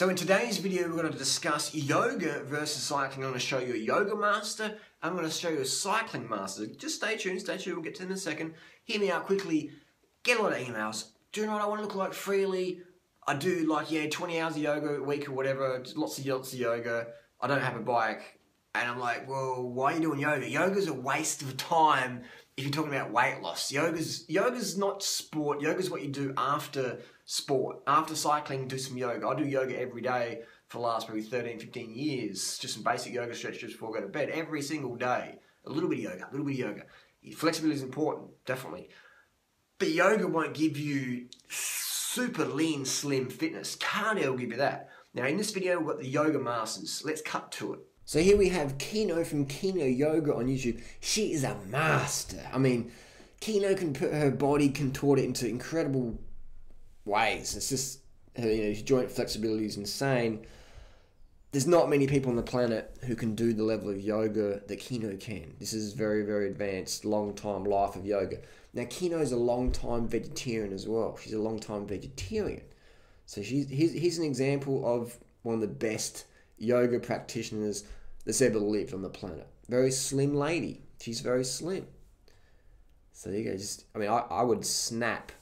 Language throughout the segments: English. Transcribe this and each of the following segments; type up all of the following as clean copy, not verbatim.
So in today's video, we're going to discuss yoga versus cycling. I'm going to show you a yoga master. I'm going to show you a cycling master. Just stay tuned, we'll get to them in a second. Hear me out quickly. Get a lot of emails. Do you know what I want to look like freely? I do 20 hours of yoga a week or whatever, lots of yoga. I don't have a bike. And I'm like, well, why are you doing yoga? Yoga's a waste of time if you're talking about weight loss. Yoga's not sport. Yoga's what you do after sport. After cycling, do some yoga. I do yoga every day for the last probably 13, 15 years. Just some basic yoga stretches before I go to bed. Every single day. A little bit of yoga, a little bit of yoga. Flexibility is important, definitely. But yoga won't give you super lean, slim fitness. Cardio will give you that. Now in this video, we've got the yoga masters. Let's cut to it. So here we have Kino from Kino Yoga on YouTube. She is a master. I mean, Kino can put her body, contort it into incredible ways. It's just, her joint flexibility is insane. There's not many people on the planet who can do the level of yoga that Kino can. This is very, very advanced, long-time life of yoga. Now, Kino's a long-time vegetarian as well. She's a long-time vegetarian. So here's an example of one of the best yoga practitioners that's ever lived on the planet. Very slim lady. She's very slim. So there you go. I would snap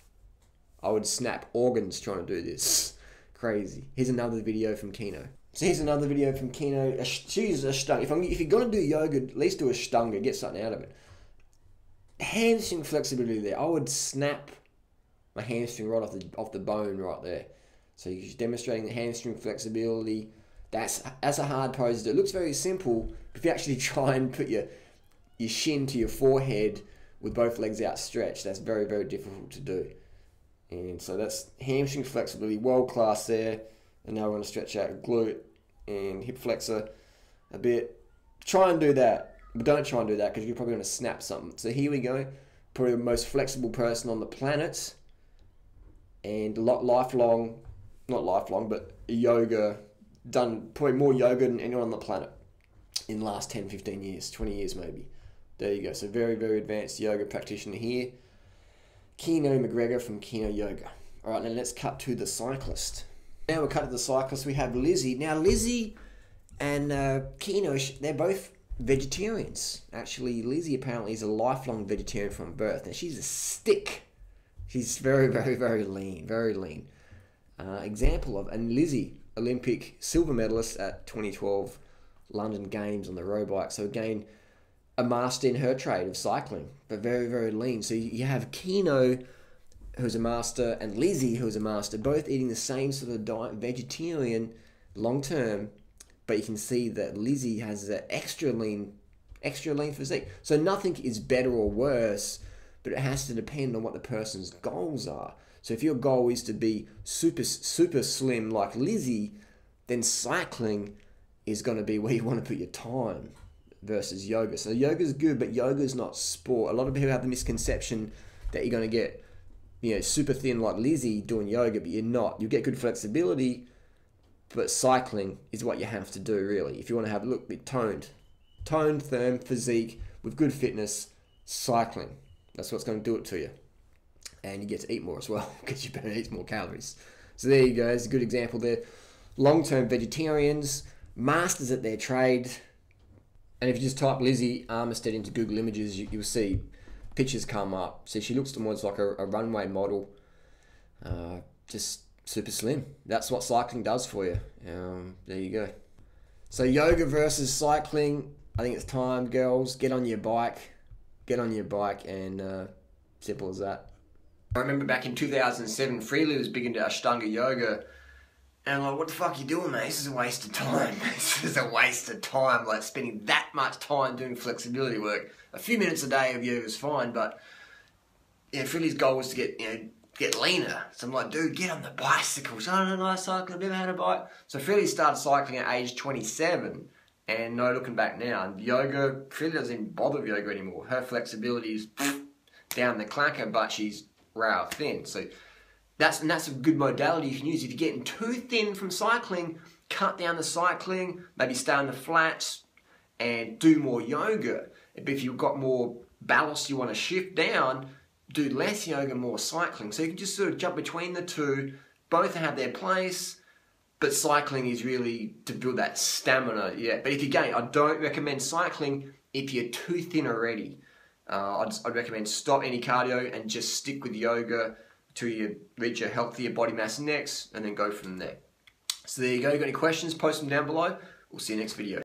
organs trying to do this. Crazy. Here's another video from Kino. So here's another video from Kino. She's a Ashtanga. If you're going to do yoga, at least do Ashtanga. Get something out of it. Hamstring flexibility there. I would snap my hamstring right off the bone right there. So you're demonstrating the hamstring flexibility. That's a hard pose to do. It looks very simple, but if you actually try and put your shin to your forehead with both legs outstretched, that's very, very difficult to do. And so that's hamstring flexibility, world class there. And now we're going to stretch out glute and hip flexor a bit. Try and do that, but don't try and do that because you're probably going to snap something. So here we go. Probably the most flexible person on the planet. And not lifelong, but yoga. Done probably more yoga than anyone on the planet in the last 10, 15 years, 20 years maybe. There you go. So very, very advanced yoga practitioner here. Kino McGregor from Kino Yoga. All right, now let's cut to the cyclist. Now we're cut to the cyclist. We have Lizzie. Now Lizzie and Kino, they're both vegetarians. Actually, Lizzie apparently is a lifelong vegetarian from birth. Now she's a stick. She's very, very, very lean. Very lean. Example of, and Lizzie, Olympic silver medalist at 2012 London Games on the road bike. So again, a master in her trade of cycling, but very, very lean. So you have Kino, who's a master, and Lizzie, who's a master, both eating the same sort of diet, vegetarian, long term, but you can see that Lizzie has an extra lean physique. So nothing is better or worse, but it has to depend on what the person's goals are. So if your goal is to be super, super slim like Lizzie, then cycling is going to be where you want to put your time versus yoga. So yoga is good, but yoga is not sport. A lot of people have the misconception that you're going to get, super thin like Lizzie doing yoga, but you're not. You get good flexibility, but cycling is what you have to do really. If you want to have a look bit toned, firm physique with good fitness, cycling. That's what's going to do it to you. And you get to eat more as well because you better eat more calories. So there you go. It's a good example there. Long-term vegetarians, masters at their trade. And if you just type Lizzie Armistead into Google Images, you'll see pictures come up. So she looks almost like a runway model. Just super slim. That's what cycling does for you. There you go. So yoga versus cycling. I think it's time, girls. Get on your bike. Get on your bike and simple as that. I remember back in 2007, Freely was big into Ashtanga yoga, and I'm like, what the fuck are you doing, mate? This is a waste of time. This is a waste of time, like spending that much time doing flexibility work. A few minutes a day of yoga is fine, but Freely's goal was to get leaner. So I'm like, dude, get on the bicycle. So I don't know, I cycle, I've never had a bike. So Freely started cycling at age 27, and no looking back now. And yoga, Freely doesn't even bother with yoga anymore. Her flexibility is down the clacker, but she's raw thin. So that's a good modality you can use. If you're getting too thin from cycling, cut down the cycling, maybe stay on the flats and do more yoga. But if you've got more ballast you want to shift down, do less yoga, more cycling. So you can just sort of jump between the two. Both have their place. But cycling is really to build that stamina, yeah. But if you gain, I don't recommend cycling if you're too thin already. I'd recommend stop any cardio and just stick with yoga till you reach a healthier body mass index, and then go from there. So there you go. Got any questions? Post them down below. We'll see you next video.